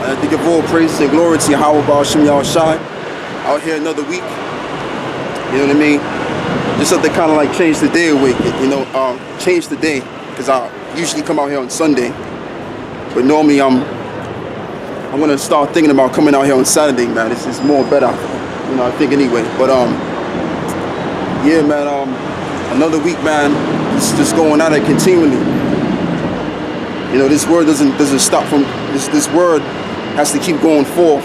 To give all praise and glory to Yahweh Ba'ashem Yahushai. Out here another week. You know what I mean? Just have to kind of like change the day away. Change the day. Because I usually come out here on Sunday. But normally I'm gonna start thinking about coming out here on Saturday, man. It's more better. I think anyway. But yeah, man, another week, man. It's just going at it continually. This word doesn't stop from this word has to keep going forth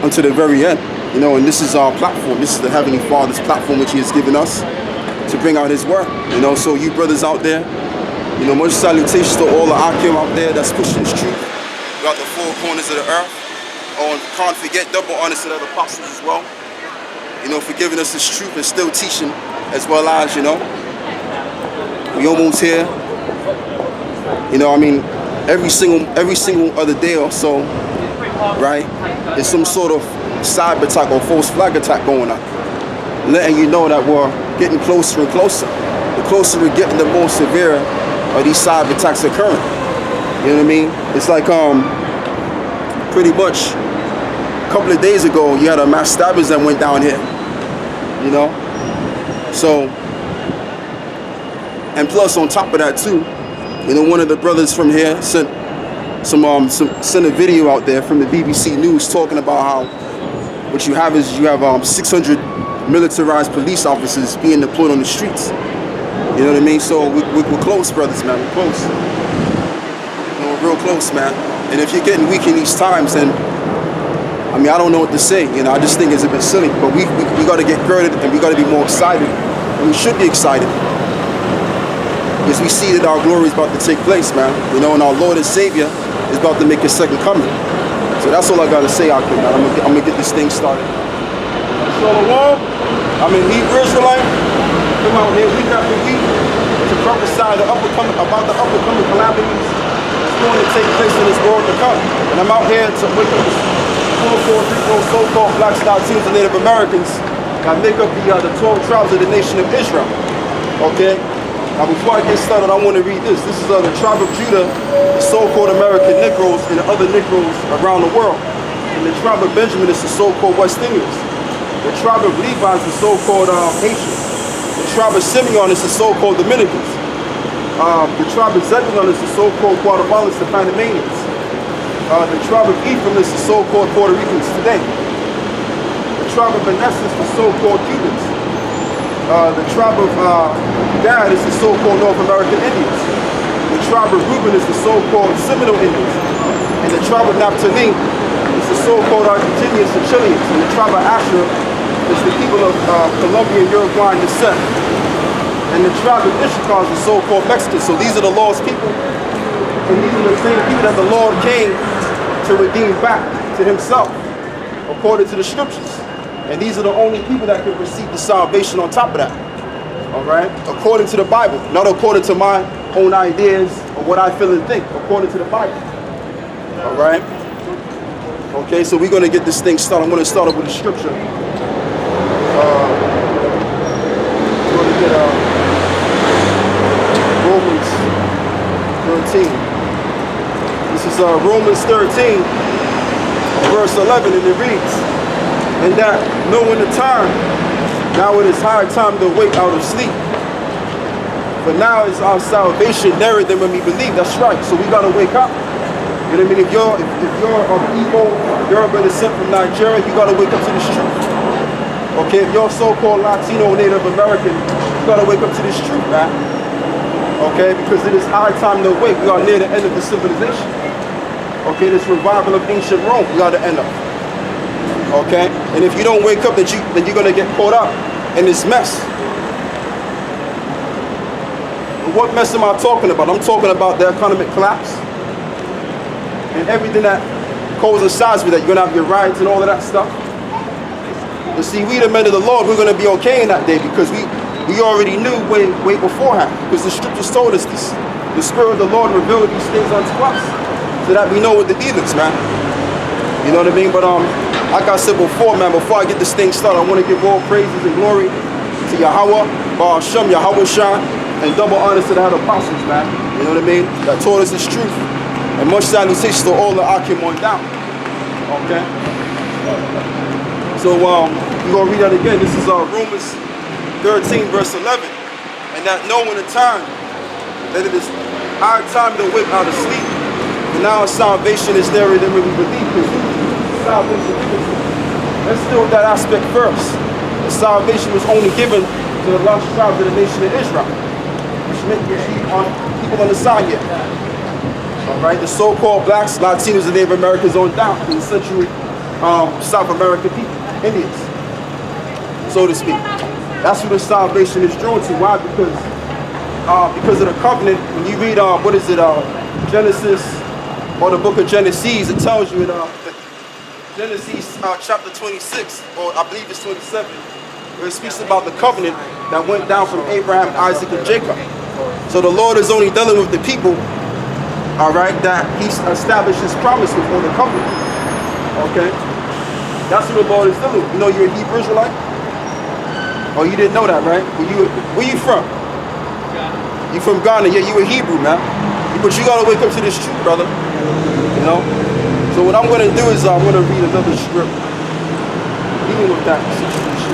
until the very end. And this is our platform. This is the Heavenly Father's platform which He has given us to bring out His word. So you brothers out there, much salutations to all the Akim out there that's pushing this truth throughout the four corners of the earth. And can't forget double honors to the other apostles as well. For giving us this truth and still teaching as well as, we almost here. Every single other day or so, right? There's some sort of cyber attack or false flag attack going on, letting you know that we're getting closer and closer. The closer we're getting, the more severe are these cyber attacks occurring. You know what I mean? It's like pretty much a couple of days ago, you had a mass stabbings that went down here. So, and plus on top of that too, one of the brothers from here sent a video out there from the BBC News talking about how what you have is 600 militarized police officers being deployed on the streets. You know what I mean? So we're close, brothers, man. We're close. We're real close, man. And if you're getting weak in these times, then I don't know what to say. I just think it's a bit silly. But we got to get girded and we got to be more excited. And we should be excited. Because we see that our glory is about to take place, man. And our Lord and Savior is about to make His second coming. So that's all I got to say out there, man. I'm going to get this thing started. Shalom. I'm an Hebrew Israelite. Come out here week after week to prophesy about the upcoming calamities that's going to take place in this world to come. And I'm out here to witness so-called Black Star teams and Native Americans that make up the 12 tribes of the nation of Israel. Okay? Now before I get started, I want to read this. This is the tribe of Judah, the so-called American Negroes, and the other Negroes around the world. And the tribe of Benjamin is the so-called West Indians. The tribe of Levi is the so-called Haitians. The tribe of Simeon is the so-called Dominicans. The tribe of Zebulun is the so-called Guatemalans, the Panamanians. The tribe of Ephraim is the so-called Puerto Ricans today. The tribe of Manasseh is the so-called Cubans. The tribe of Gad is the so-called North American Indians. The tribe of Reuben is the so-called Seminole Indians. And the tribe of Naphtali is the so-called Argentinians and Chileans. And the tribe of Asher is the people of Colombian Uruguayan descent. And the tribe of Issachar is the so-called Mexicans. So these are the lost people. And these are the same people that the Lord came to redeem back to Himself, according to the scriptures. And these are the only people that can receive the salvation on top of that. All right? According to the Bible. Not according to my own ideas or what I feel and think. According to the Bible. All right? Okay, so we're going to get this thing started. I'm going to start off with a scripture. We're going to get Romans 13. This is Romans 13, verse 11, and it reads, "And that knowing the time, now it is high time to wake out of sleep. For now is our salvation nearer than when we believe." That's right. So we gotta wake up. You know what I mean? If you're of Igbo, Yoruba descent from Nigeria, you gotta wake up to this truth. Okay, if you're so-called Latino, Native American, you gotta wake up to this truth, man. Okay, because it is high time to wake. We are near the end of the civilization. Okay, this revival of ancient Rome, we gotta end up. Okay? And if you don't wake up, then you're going to get caught up in this mess. What mess am I talking about? I'm talking about the economic collapse and everything that coincides with that. You're going to have your riots and all of that stuff. But see, we the men of the Lord, we're going to be okay in that day because we already knew way beforehand, because the scriptures told us this. The Spirit of the Lord revealed these things unto us so that we know what the dealings, man. You know what I mean? But like I said before, man, before I get this thing started, I want to give all praises and glory to Yahweh, Ba'ashem, Yahushai, and double honors to the head apostles, man. You know what I mean? That taught us this truth. And much salutations to all the Akim on down. Okay? So we're going to read that again. This is Romans 13, verse 11. And that knowing the time, that it is our time to wake out of sleep. And now salvation is nearer than when we believe. Salvation is. Let's deal with that aspect first. The salvation was only given to the lost tribes of the nation of Israel, which meant people on the side yet. All right, the so-called blacks, Latinos, and Native Americans on down, in Central South American people, Indians, so to speak. That's who the salvation is drawn to. Why? Because of the covenant. When you read Genesis, or the book of Genesis, it tells you in Genesis chapter 26, or I believe it's 27, where it speaks about the covenant that went down from Abraham, Isaac, and Jacob. So the Lord is only dealing with the people, all right, that he established his promise before the covenant. Okay? That's who the Lord is dealing with. You know you're a Hebrew Israelite? Oh, you didn't know that, right? Where you from? You from Ghana? Yeah, you a Hebrew, man. But you gotta wake up to this truth, brother. You know? So what I'm gonna do is I'm gonna read another script dealing with that situation.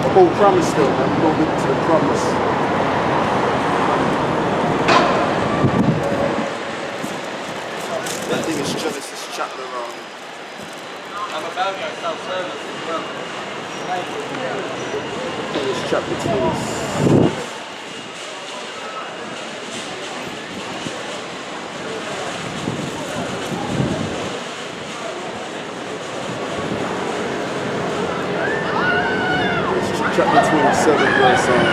The whole promise still, man. We're gonna get into the promise. I think it's Genesis chapter I'm about to start service as well. I think it's chapter 20. Chapter 27, verse 20.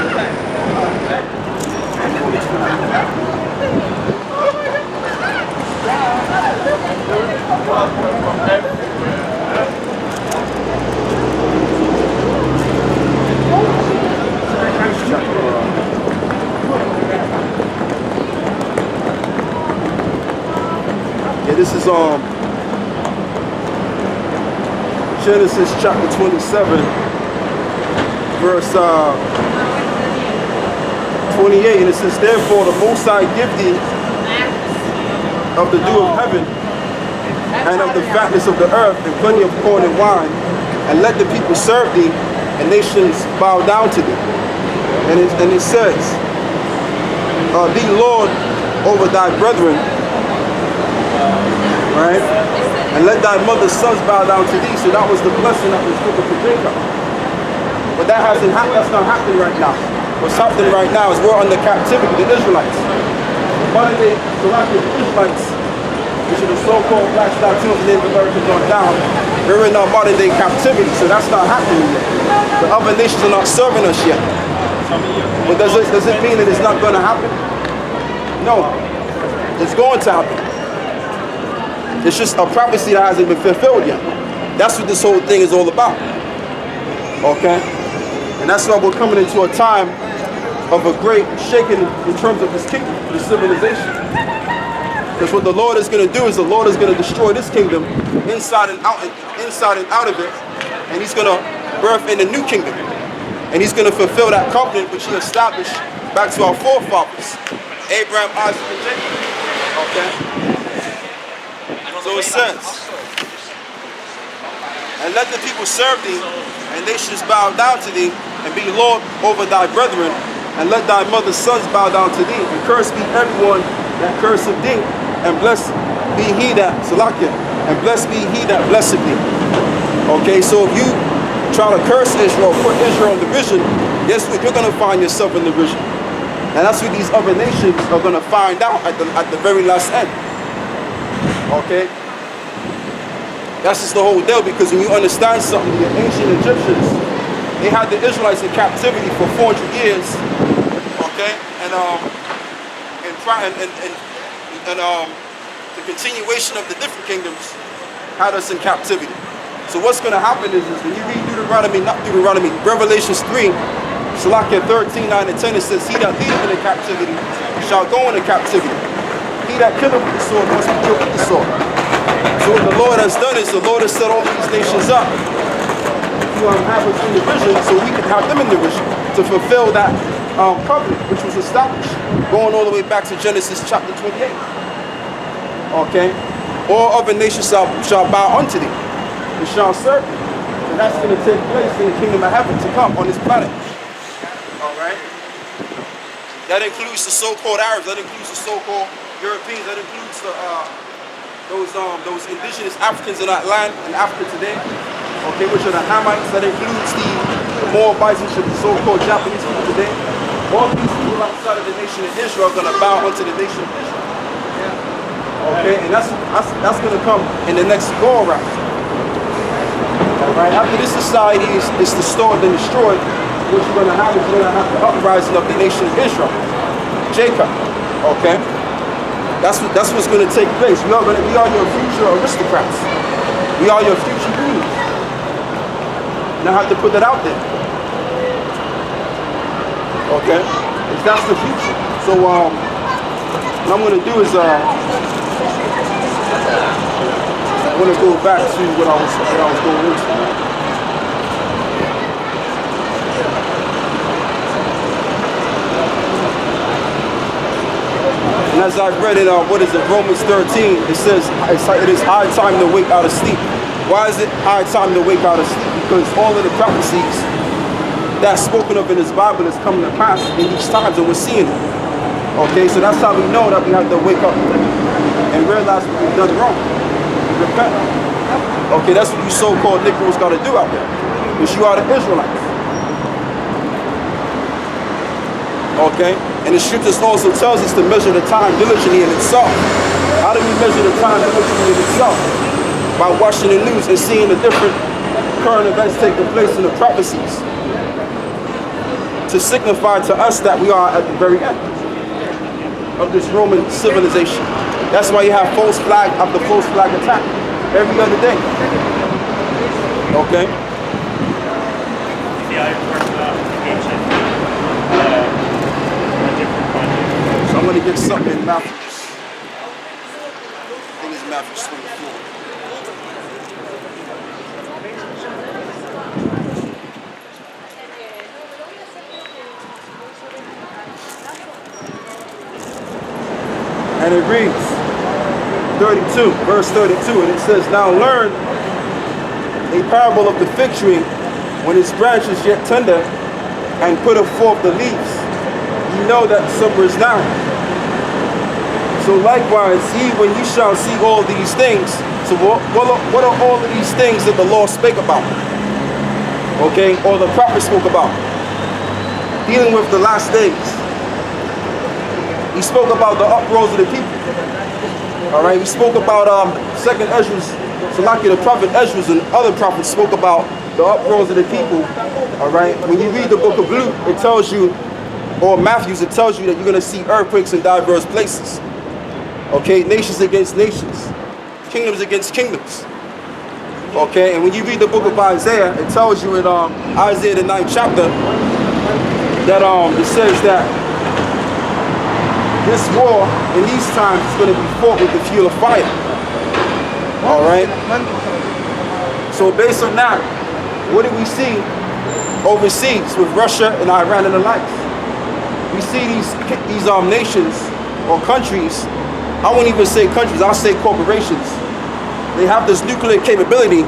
This is Genesis chapter 27, verse 28, and it says, therefore the Most High give thee of the dew of heaven and of the fatness of the earth and plenty of corn and wine, and let the people serve thee, and nations bow down to thee. And it says, be Lord over thy brethren, right? And let thy mother's sons bow down to thee. So that was the blessing that was given to Jacob. But that hasn't happened. That's not happening right now. What's happening right now is we're under captivity, the Israelites. The modern day Galactic Israelites, which are the so-called blacks, Latinos, and Native Americans on down, we're in our modern day captivity, so that's not happening yet. The other nations are not serving us yet. But does it mean that it's not going to happen? No. It's going to happen. It's just a prophecy that hasn't been fulfilled yet. That's what this whole thing is all about. Okay? And that's why we're coming into a time of a great shaking in terms of this kingdom, this civilization. Because what the Lord is going to do is the Lord is going to destroy this kingdom inside and out of it. And he's going to birth in a new kingdom. And he's going to fulfill that covenant which he established back to our forefathers, Abraham, Isaac, and Jacob. Okay? So it says, and let the people serve thee, and they should bow down to thee, and be Lord over thy brethren, and let thy mother's sons bow down to thee, and cursed be everyone that curseth thee, and blessed be he that, Salakia, and blessed be he that blesseth thee. Okay, so if you try to curse Israel, put Israel in division, guess what? You're going to find yourself in division. And that's what these other nations are going to find out at the very last end. Okay? That's just the whole deal, because when you understand something, the ancient Egyptians, they had the Israelites in captivity for 400 years, okay? And the continuation of the different kingdoms had us in captivity. So what's going to happen is when you read Revelations 3, Salakia 13, 9, and 10, it says, he that leadeth into captivity shall go into captivity. He that killeth with the sword must be killed with the sword. So what the Lord has done is the Lord has set all these nations up to have us in division so we can have them in division to fulfill that covenant which was established going all the way back to Genesis chapter 28. Okay? All other nations shall bow unto thee and shall serve thee. And that's going to take place in the kingdom of heaven to come on this planet. All right? That includes the so-called Arabs. That includes the so-called Europeans. That includes those indigenous Africans in that land in Africa today. Okay, which are the Hamites. That includes the Moabites, which are the so-called Japanese people today. All these people outside of the nation of Israel are going to bow unto the nation of Israel. Okay, and that's going to come in the next go around. All right, after this society is restored and destroyed, what you're going to have is you're going to have the uprising of the nation of Israel, Jacob. Okay, that's what's going to take place. We are your future aristocrats. We are your future rulers. And I have to put that out there. Okay, that's the future. So what I'm going to do is I want to go back to what I was going into. And as I've read in Romans 13, it says it is high time to wake out of sleep. Why is it high time to wake out of sleep? Because all of the prophecies that's spoken of in this Bible is coming to pass in these times, and we're seeing it. Okay, so that's how we know that we have to wake up and realize what we've done wrong. Repent. Okay, that's what you so-called Negroes got to do out there, because you are the Israelites. Okay, and the scriptures also tells us to measure the time diligently in itself. How do we measure the time diligently in itself? By watching the news and seeing the different current events taking place in the prophecies, to signify to us that we are at the very end of this Roman civilization. That's why you have false flag after false flag attack every other day. Okay? So I'm going to get something in Matthew. I think it's Matthew 24. And it reads 32, verse 32, and it says, now learn a parable of the fig tree when its branch is yet tender and putteth forth the leaves. You know that summer is now. So likewise, when you shall see all these things, so what are all of these things that the Lord spake about? Okay, or the prophet spoke about? Dealing with the last days. He spoke about the uproars of the people. All right, we spoke about second Ezra, the prophet Ezra and other prophets spoke about the uproars of the people. All right, when you read the book of Luke, it tells you, or Matthew, it tells you that you're going to see earthquakes in diverse places. Okay, nations against nations, kingdoms against kingdoms. Okay, and when you read the book of Isaiah, it tells you in Isaiah the 9th chapter that it says that this war in these times is going to be fought with the fuel of fire. All right. So based on that, what do we see overseas with Russia and Iran and the likes? We see these nations or countries. I won't even say countries. I'll say corporations. They have this nuclear capability.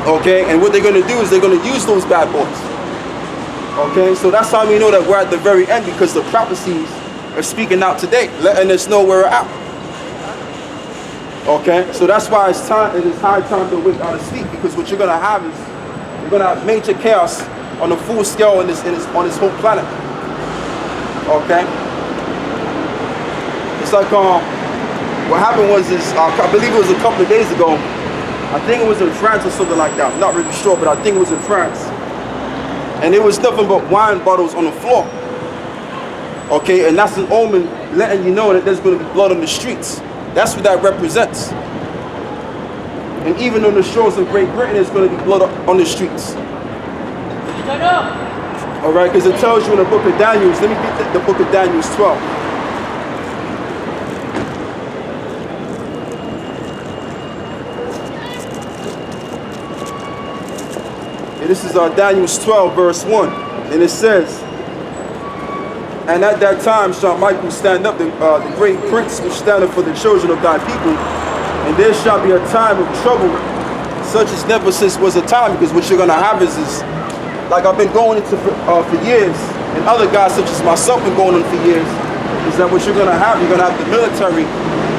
Okay, and what they're going to do is they're going to use those bad boys. Okay, so that's how we know that we're at the very end, because the prophecies are speaking out today, letting us know where we're at. Okay, so that's why it is high time to wake out of sleep, because what you're gonna have is you're gonna have major chaos on a full scale on this whole planet. Okay, it's like what happened was I believe it was a couple of days ago. I think it was in France or something like that. I'm not really sure, but I think it was in France, and there was nothing but wine bottles on the floor. Okay, and that's an omen letting you know that there's going to be blood on the streets. That's what that represents. And even on the shores of Great Britain, there's going to be blood on the streets. All right, because it tells you in the book of Daniel. Let me get the book of Daniel 12. And this is Daniel 12, verse 1. And it says, And at that time, Shawn Michaels stand up, the great prince was standing for the children of thy people. And there shall be a time of trouble, such as never since was a time, because what you're gonna have is like I've been going into for years, and other guys such as myself been going on for years, is that what you're gonna have the military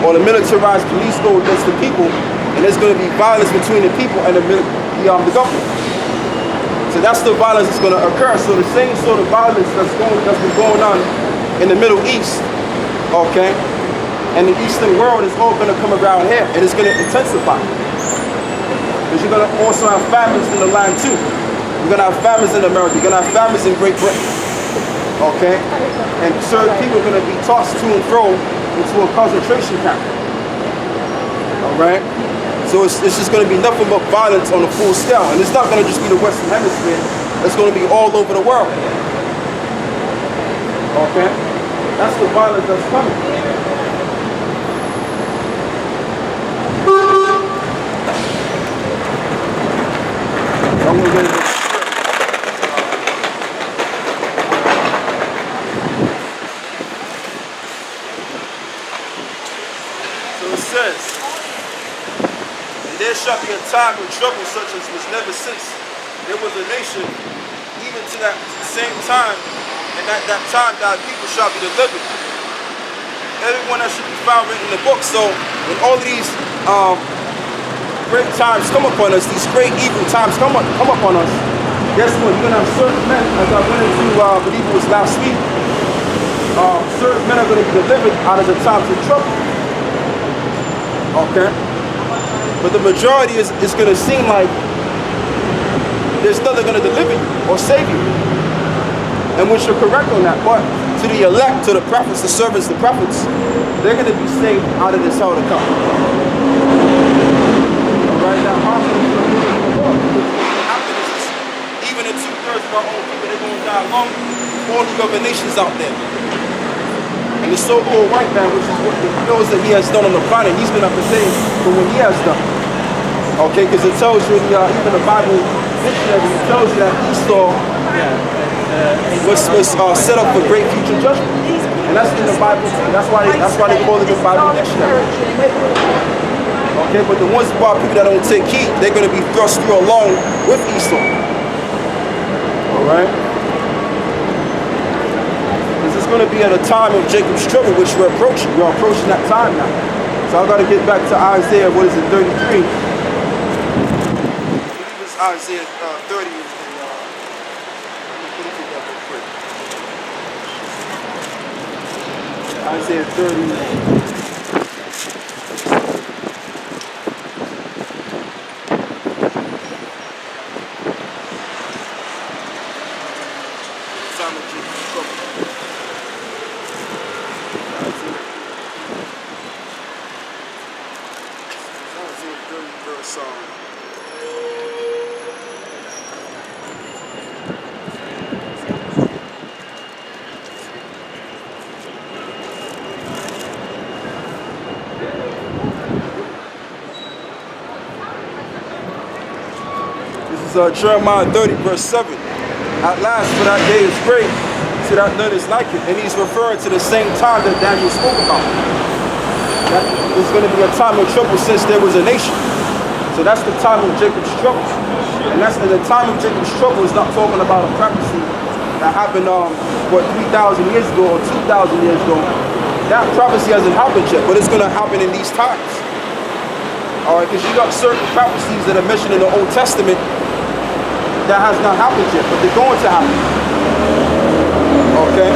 or the militarized police go against the people, and there's gonna be violence between the people and the government. So that's the violence that's gonna occur. So the same sort of violence that's been going on in the Middle East, okay, and the Eastern world is all gonna come around here, and it's gonna intensify. Because you're gonna also have famines in the land too. You're gonna have famines in America. You're gonna have famines in Great Britain. Okay? And certain people are gonna be tossed to and fro into a concentration camp. Alright? So it's just gonna be nothing but violence on a full scale. And it's not gonna just be the Western Hemisphere. It's gonna be all over the world. Okay? That's the violence that's coming. I'm gonna get it. So it says, and there shall be a time of trouble such as was never since there was a nation, even to that same time, and at that time thy people shall be delivered. Everyone that should be found written in the book. So when all of these great times come upon us, these great evil times come upon us, guess what? You're gonna have certain men, as I went into, I believe it was last week, certain men are gonna be delivered out of the times of trouble. Okay? But the majority is gonna seem like there's nothing gonna deliver you or save you. And which you're correct on that. But to the elect, to the prophets, the servants, the prophets, they're gonna be saved out of this hell to come. Right now, even the 2/3 of our own people, they're going to die along with all the other nations out there. And the so-called white man, which is what he knows that he has done on the planet, he's been up to say for what he has done. Okay, because it tells you, even the Bible dictionary, it tells you that Esau was set up for great future judgment. And that's in the Bible too. That's why they call it the Bible dictionary. Okay, but the ones about people that don't take heed, they're going to be thrust through along with Esau. Alright? This is going to be at a time of Jacob's trouble, which we're approaching. We're approaching that time now. So I've got to get back to Isaiah, 33? I believe it's Isaiah 30. Let me put it up real quick. Isaiah 30. Jeremiah 30, verse 7. At last, for that day is great, so that none is like it. And he's referring to the same time that Daniel spoke about. That there's going to be a time of trouble since there was a nation. So that's the time of Jacob's trouble. And the time of Jacob's trouble is not talking about a prophecy that happened, 3,000 years ago or 2,000 years ago. That prophecy hasn't happened yet, but it's going to happen in these times. Alright, because you got certain prophecies that are mentioned in the Old Testament that has not happened yet, but they're going to happen. Okay?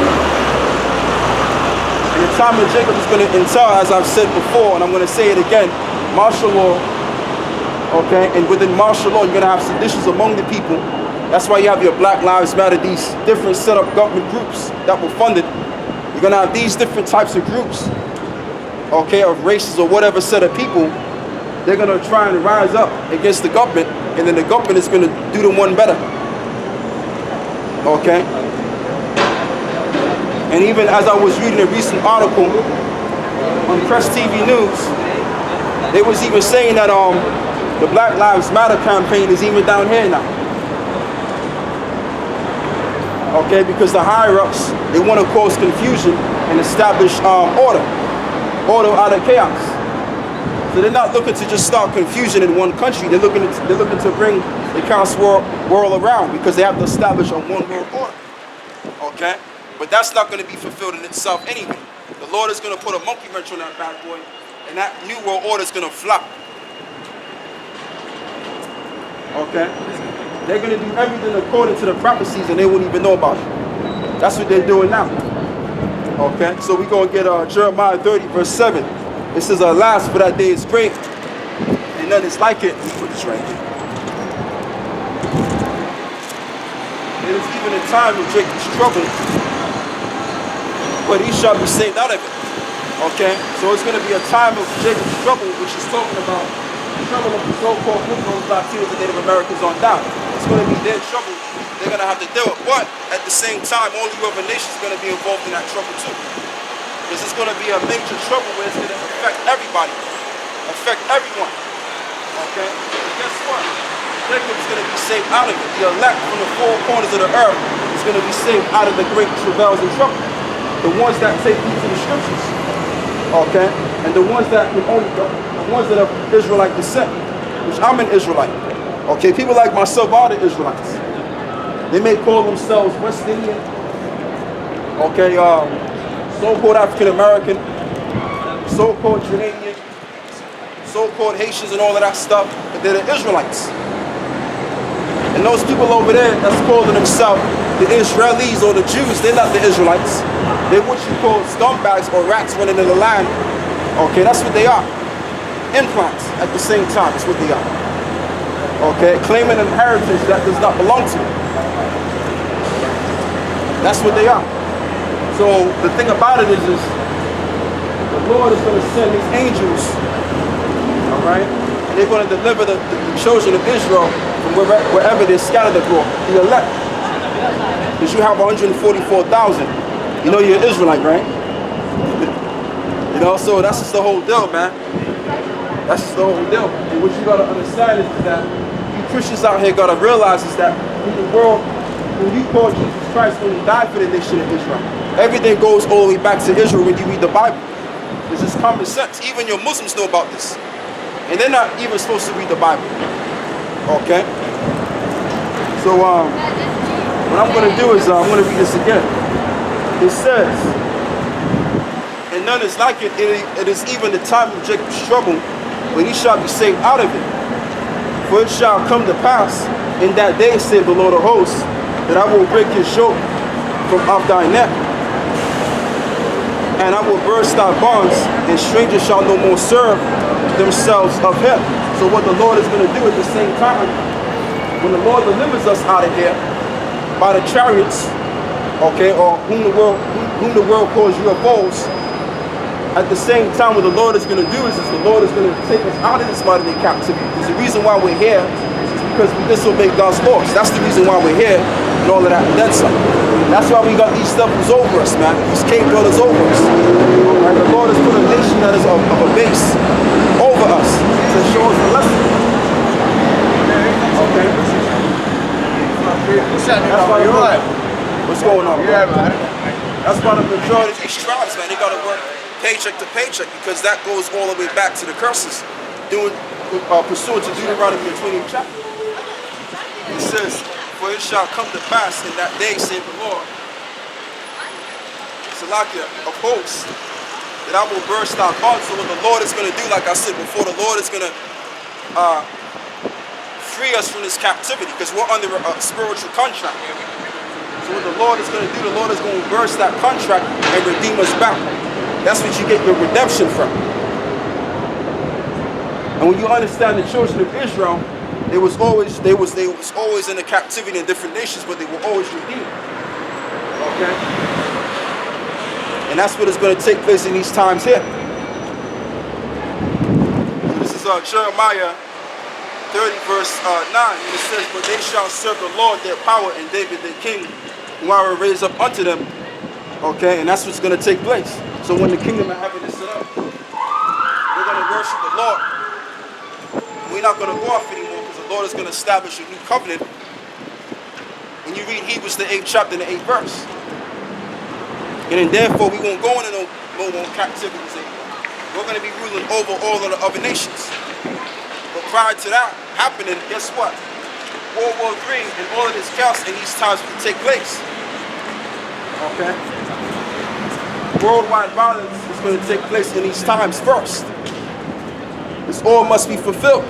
And the time of Jacob is going to entail, as I've said before, and I'm going to say it again, martial law. Okay? And within martial law, you're going to have seditions among the people. That's why you have your Black Lives Matter, these different set up government groups that were funded. You're going to have these different types of groups, okay, of races or whatever set of people. They're going to try and rise up against the government, and then the government is going to do them one better. Okay? And even as I was reading a recent article on Press TV News, they was even saying that the Black Lives Matter campaign is even down here now. Okay, because the higher-ups, they want to cause confusion and establish order out of chaos. So they're not looking to just start confusion in one country. They're looking to bring the chaos world around, because they have to establish a one world order. Okay, but that's not going to be fulfilled in itself anyway. The Lord is going to put a monkey wrench on that bad boy, and that new world order is going to flop. Okay, they're going to do everything according to the prophecies, and they won't even know about it. That's what they're doing now. Okay, so we're going to get Jeremiah 30 verse 7. It says, alas, for that day is great, and none is like it. Let me put this right here. It is even a time of Jacob's trouble, but he shall be saved out of it. Okay, so it's going to be a time of Jacob's trouble, which is talking about the trouble of the so-called Negroes, Latinos, and Native Americans on down. It's going to be their trouble they're going to have to deal with. But at the same time, all you other nations are going to be involved in that trouble too. Because it's going to be a major trouble where it's going to affect everybody, affect everyone. Okay, but guess what? Jacob's going to be saved out of it. The elect from the four corners of the earth is going to be saved out of the great travails and trouble. The ones that take heed to the scriptures, okay, and the ones that can only the ones that are Israelite descent, which I'm an Israelite. Okay, people like myself are the Israelites. They may call themselves West Indian, okay, so-called African American, so-called Canadian, so-called Haitians, and all of that stuff, but they're the Israelites. And those people over there that's calling themselves the Israelis or the Jews, they're not the Israelites. They're what you call scumbags or rats running in the land. Okay, that's what they are. Implants at the same time, that's what they are. Okay, claiming an heritage that does not belong to them. That's what they are. So the thing about it is the Lord is going to send these angels, all right? And they're going to deliver the children of Israel from wherever they're scattered abroad, the elect. Because you have 144,000. You know you're an Israelite, right? You know, so that's just the whole deal, man. That's just the whole deal. And what you got to understand is that you Christians out here got to realize is that in the world, when you call Jesus Christ, when he died for the nation of Israel, everything goes all the way back to Israel when you read the Bible. It's just common sense. Even your Muslims know about this. And they're not even supposed to read the Bible. Okay? So, what I'm going to do is, I'm going to read this again. It says, and none is like it. It is even the time of Jacob's trouble, but he shall be saved out of it. For it shall come to pass in that day, saith the Lord of hosts, that I will break his yoke from off thy neck, and I will burst thy bonds, and strangers shall no more serve themselves of him. So what the Lord is going to do at the same time, when the Lord delivers us out of here by the chariots, okay, or whom the world calls UFOs, at the same time what the Lord is going to do is the Lord is going to take us out of this modern-day captivity. Because the reason why we're here is because we disobey God's laws. That's the reason why we're here, and all of that and then some. That's why we got these devils over us, man. These cave dwellers over us. And the Lord has put a nation that is of a base over us to show us a lesson. Okay. That's why you're right. What's going on, bro? That's why the majority of these tribes, man, they got to work paycheck to paycheck, because that goes all the way back to the curses, pursuant to Deuteronomy 20 chapter. It says, for it shall come to pass in that day, saith the Lord, Salakia, of hosts, that I will burst thy bonds. So what the Lord is going to do, like I said before, the Lord is going to free us from this captivity, because we're under a spiritual contract. So what the Lord is going to do, the Lord is going to burst that contract and redeem us back. That's what you get your redemption from. And when you understand the children of Israel, they was always in the captivity in different nations, but they were always redeemed. Okay? And that's what is going to take place in these times here. This is Jeremiah 30 verse 9. And it says, but they shall serve the Lord their power, and David their king, who I will raise up unto them. Okay? And that's what's going to take place. So when the kingdom of heaven is set up, we're going to worship the Lord. We're not going to go off anymore, because the Lord is going to establish a new covenant And you read Hebrews the 8th chapter and the 8th verse. And then therefore we won't go into no more captivities anymore. We're going to be ruling over all of the other nations. But prior to that happening, guess what? World War III and all of this chaos in these times will take place. Okay? Worldwide violence is going to take place in these times first. This all must be fulfilled.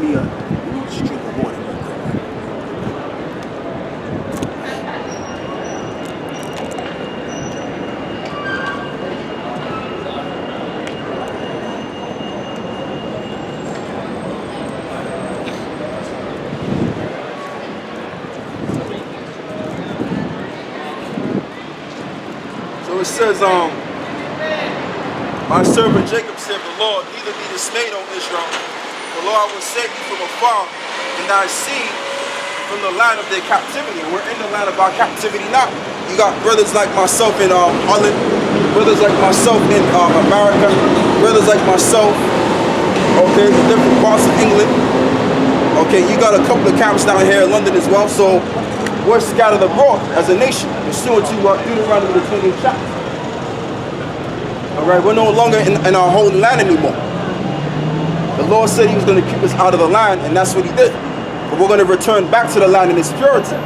Let me just drink the water real quick. So it says, my servant Jacob said, the Lord, neither be dismayed, O Israel. The Lord will save you from afar, and thy seed from the land of their captivity. And we're in the land of our captivity now. You got brothers like myself in Holland, brothers like myself in America, brothers like myself, okay, in different parts of England. Okay, you got a couple of camps down here in London as well. So we're scattered abroad as a nation, pursuant to Deuteronomy the 28th chapter. All right, we're no longer in our holy land anymore. The Lord said he was going to keep us out of the land, and that's what he did. But we're going to return back to the land in its purity.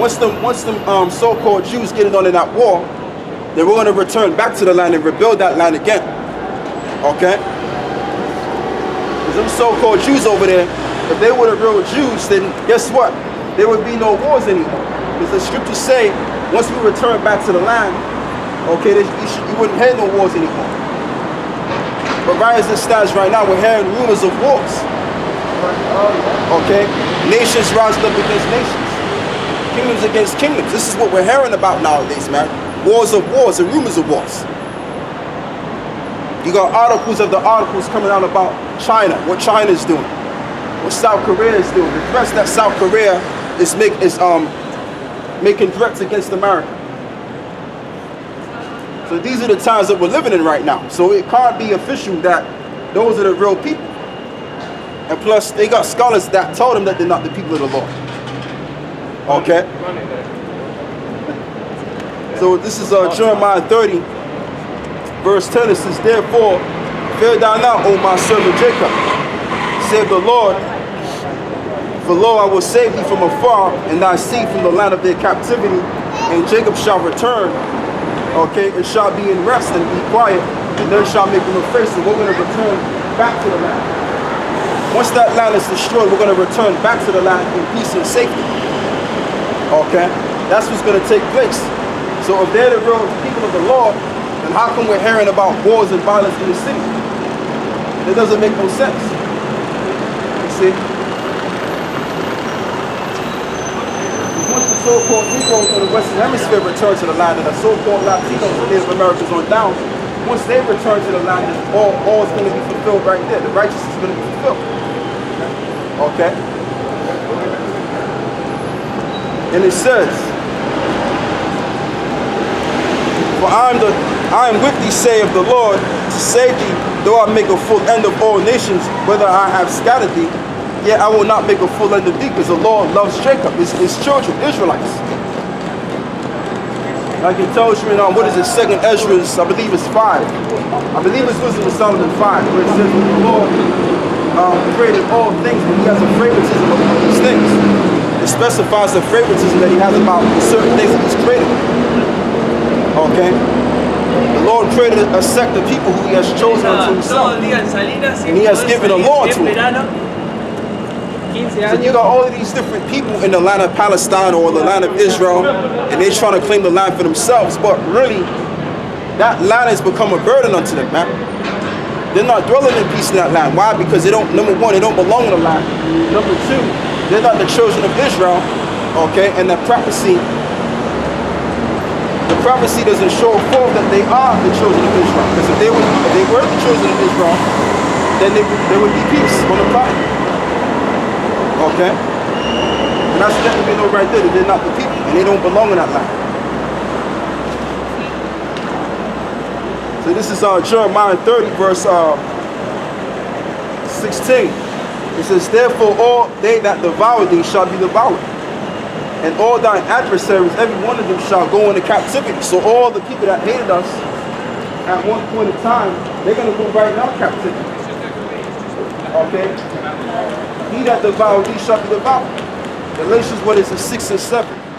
Once them so-called Jews get it on in that war, then we're going to return back to the land and rebuild that land again. Okay? Because them so-called Jews over there, if they were the real Jews, then guess what? There would be no wars anymore. Because the scriptures say, once we return back to the land, okay, you wouldn't hear no wars anymore. But right as it stands right now, we're hearing rumors of wars. Okay? Nations rising up against nations. Kingdoms against kingdoms. This is what we're hearing about nowadays, man. Wars of wars and rumors of wars. You got articles of the articles coming out about China, what China's doing, what South Korea is doing. The threats that South Korea is making threats against America. So these are the times that we're living in right now. So it can't be official that those are the real people. And plus, they got scholars that told them that they're not the people of the Lord. Okay? So this is Jeremiah 30, verse 10. It says, therefore, fear thou not, O my servant Jacob, save the Lord. For lo, I will save thee from afar, and thy seed from the land of their captivity, and Jacob shall return. Okay, it shall be in rest and be quiet, and then shall make them afraid. So we're going to return back to the land. Once that land is destroyed, we're going to return back to the land in peace and safety. Okay, that's what's going to take place. So if they're the real people of the Lord, then how come we're hearing about wars and violence in the city? It doesn't make no sense. You see? Once the so-called Negroes in the Western Hemisphere return to the land, and the so-called Latinos and Native Americans on down, once they return to the land, all is going to be fulfilled right there. The righteousness is going to be fulfilled. Okay? And it says, for I am with thee, saith the Lord, to save thee, though I make a full end of all nations, whether I have scattered thee, yet I will not make a full end of thee, because the Lord loves Jacob, his children, Israelites. Like it tells you in, what is it, 2nd Ezra, I believe it's 5. I believe it's Wisdom of Solomon 5, where it says that the Lord created all things, but he has a favoritism about these things. It specifies the favoritism that he has about certain things that he's created. Okay? The Lord created a sect of people who he has chosen unto himself. And he has given a law to them. So you got all of these different people in the land of Palestine or the land of Israel, and they're trying to claim the land for themselves, but really, that land has become a burden unto them, man. They're not dwelling in peace in that land. Why? Because they don't, number one, they don't belong in the land. Number two, they're not the children of Israel, okay, and the prophecy doesn't show forth that they are the children of Israel. Because if they were the children of Israel, then there would be peace on the planet. Okay? And that's letting me know right there that they're not the people and they don't belong in that land. So this is Jeremiah 30, verse 16. It says, therefore all they that devour thee shall be devoured. And all thine adversaries, every one of them shall go into captivity. So all the people that hated us at one point in time, they're going to go right now captivity. Okay? He that devour thee shall be devoured. Galatians, what is it, 6 and 7.